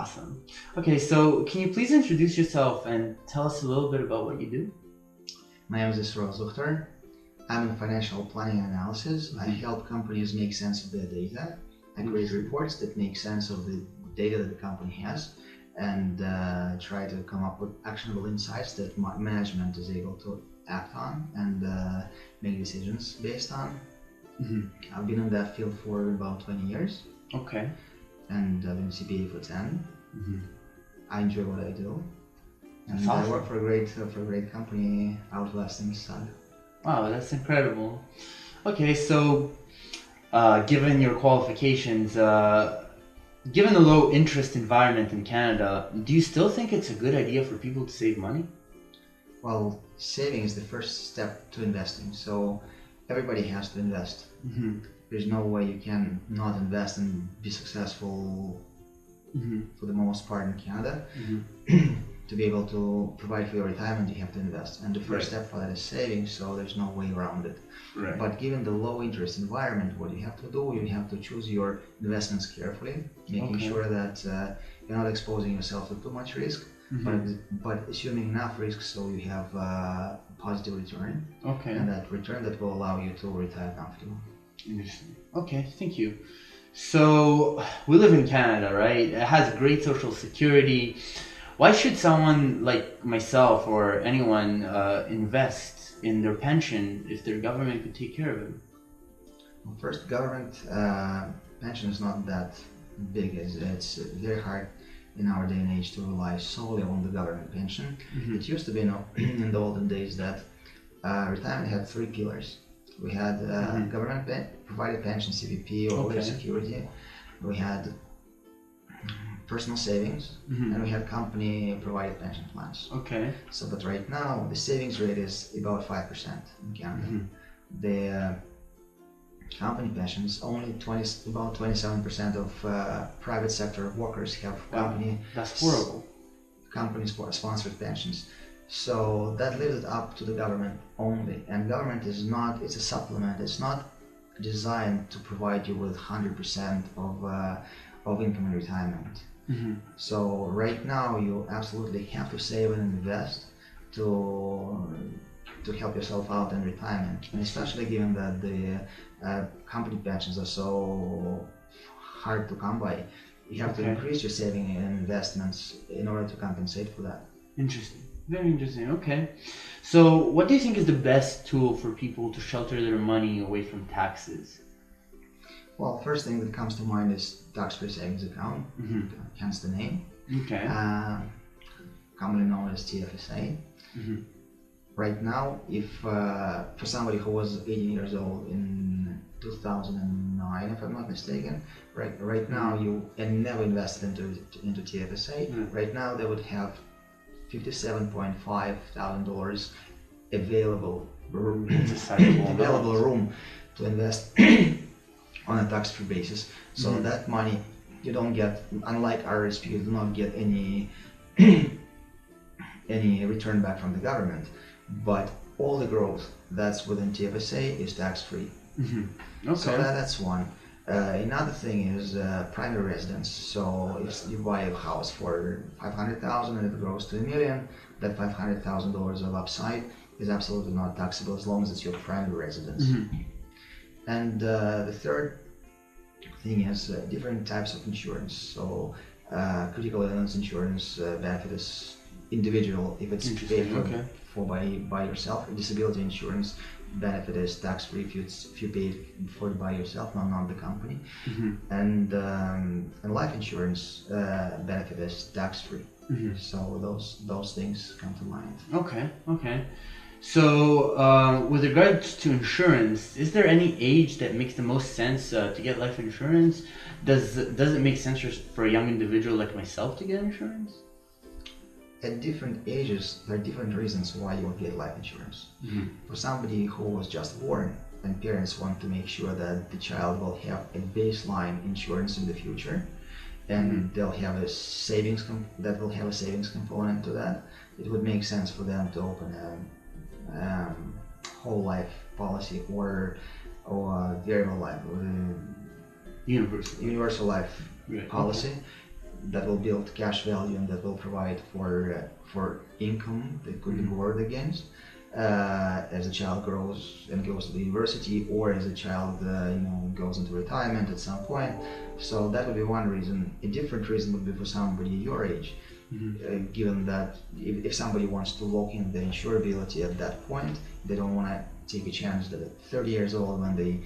Awesome. Okay, so can you please introduce yourself and tell us a little bit about what you do? My name is Yisroel Zuchter. I'm in financial planning and analysis. I help companies make sense of their data. I create reports that make sense of the data that the company has and try to come up with actionable insights that management is able to act on and make decisions based on. I've been in that field for about 20 years. Okay. And I've been CPA for 10. I enjoy what I do. And That's awesome. I work for a great company out west in Sun. Wow, that's incredible. Okay, so given your qualifications, given the low interest environment in Canada, do you still think it's a good idea for people to save money? Well, saving is the first step to investing, so everybody has to invest. There's no way you can not invest and be successful for the most part in Canada. To be able to provide for your retirement, you have to invest. And the first step for that is saving, so there's no way around it. Right. But given the low interest environment, what you have to do, you have to choose your investments carefully, making sure that you're not exposing yourself to too much risk, but assuming enough risk so you have a positive return. And that return that will allow you to retire comfortably. Interesting. Okay, thank you. So we live in Canada, right? It has great social security. Why should someone like myself or anyone invest in their pension if their government could take care of it? Well, first, government pension is not that big. It's very hard in our day and age to rely solely on the government pension. It used to be in the olden days that retirement had three pillars. We had government provided pension, CPP or wage security. We had personal savings, and we had company provided pension plans. So, but right now the savings rate is about 5% in Canada. The company pensions, only about 27% of private sector workers have company. That's horrible. Company sponsored pensions. So that leaves it up to the government only, and government is not, it's a supplement, it's not designed to provide you with 100% of income in retirement. So right now you absolutely have to save and invest to help yourself out in retirement, and especially given that the company pensions are so hard to come by, you have to increase your saving and investments in order to compensate for that. Interesting. Very interesting. Okay. So what do you think is the best tool for people to shelter their money away from taxes? Well, first thing that comes to mind is tax-free savings account, hence the name. Commonly known as TFSA. Right now, if for somebody who was 18 years old in 2009, if I'm not mistaken, right now and never invested into TFSA, right now they would have $57.5 thousand available room to invest on a tax-free basis. So that money you don't get, unlike RSP, you do not get any return back from the government. But all the growth that's within TFSA is tax-free. So that's one. Another thing is primary residence. So if you buy a house for $500,000 and it grows to $1 million, that $500,000 of upside is absolutely not taxable as long as it's your primary residence. And the third thing is different types of insurance. So critical illness insurance benefit is individual if it's paid for by yourself. Disability insurance benefit is tax-free if you pay for it by yourself, not the company. And life insurance benefit is tax-free. So those things come to mind. Okay. So with regards to insurance, is there any age that makes the most sense to get life insurance? Does it make sense for a young individual like myself to get insurance? At different ages, there are different reasons why you will get life insurance. For somebody who was just born and parents want to make sure that the child will have a baseline insurance in the future, and they'll have a savings component to that, it would make sense for them to open a whole life policy or variable life, universal life policy. that will build cash value and that will provide for income that could be guarded against as a child grows and goes to the university, or as a child goes into retirement at some point. So that would be one reason. A different reason would be for somebody your age. Given that if somebody wants to lock in the insurability at that point, they don't want to take a chance that at 30 years old, when they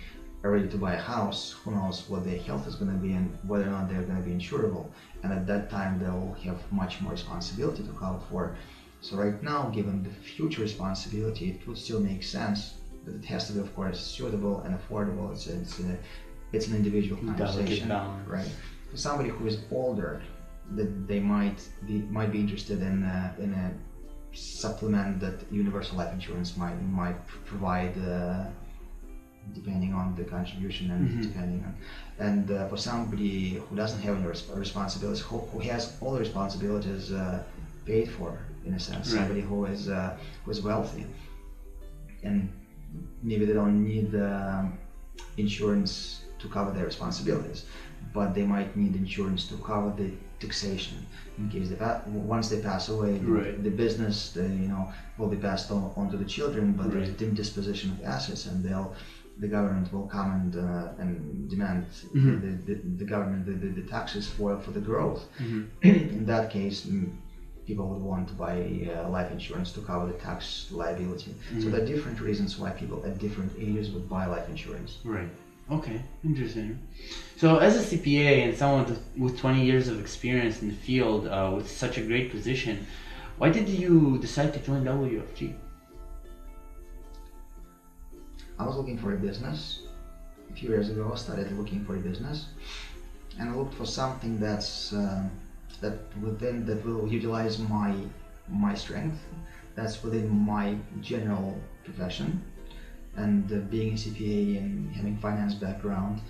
are ready to buy a house, who knows what their health is going to be and whether or not they're going to be insurable. And at that time, they'll have much more responsibility to cover for. So right now, given the future responsibility, it would still make sense, but it has to be, of course, suitable and affordable. It's an individual conversation, right? For somebody who is older, that they might be interested in a supplement that universal life insurance might provide, depending on the contribution and depending on, and for somebody who doesn't have any responsibilities, who has all the responsibilities paid for, in a sense, somebody who is wealthy, and maybe they don't need insurance to cover their responsibilities, but they might need insurance to cover the taxation in case once they pass away, the business will be passed on to the children, but there's a disposition of assets, and the government will come and demand the government the taxes for the growth. In that case, people would want to buy life insurance to cover the tax liability. So there are different reasons why people at different ages would buy life insurance. Right. Okay, interesting. So as a CPA and someone with 20 years of experience in the field, with such a great position, why did you decide to join WFG? I was looking for a business. A few years ago, I started looking for a business, and I looked for something that will utilize my strength, that's within my general profession. And being a CPA and having finance background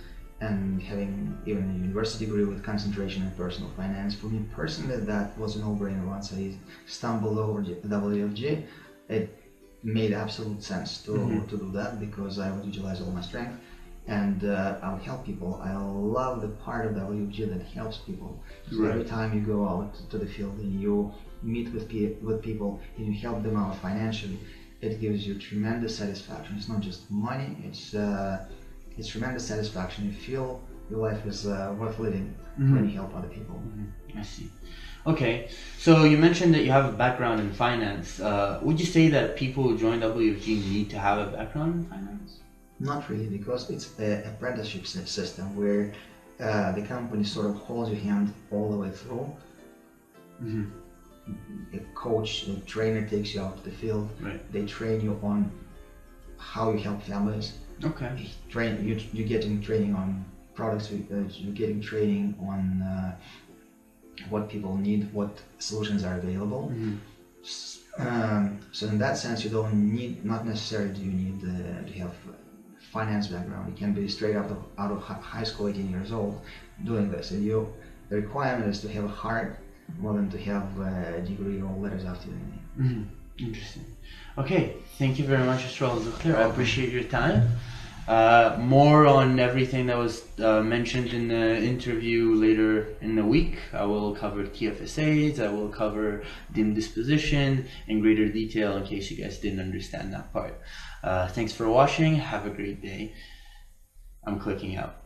and having even a university degree with concentration in personal finance, for me personally, that was a no-brainer. Once I stumbled over WFG, it made absolute sense to do that, because I would utilize all my strength and I would help people. I love the part of WFG that helps people. So every time you go out to the field and you meet with people and you help them out financially, it gives you tremendous satisfaction. It's not just money, it's tremendous satisfaction. You feel your life is worth living when you help other people. I see. Okay, so you mentioned that you have a background in finance. Would you say that people who join WFG need to have a background in finance? Not really, because it's an apprenticeship system where the company sort of holds your hand all the way through. A coach, a trainer takes you out to the field. They train you on how you help families. Okay. You're getting training on products. You're getting training on what people need, what solutions are available. So in that sense, you don't need, not necessarily do you need to have finance background. You can be straight out of high school, 18 years old, doing this. And the requirement is to have a heart more than to have a degree or letters after your name. Interesting. Okay, thank you very much, Yisroel Zuchter. I appreciate your time. More on everything that was mentioned in the interview later in the week. I will cover TFSAs, I will cover dim disposition in greater detail in case you guys didn't understand that part. Thanks for watching. Have a great day. I'm clicking out.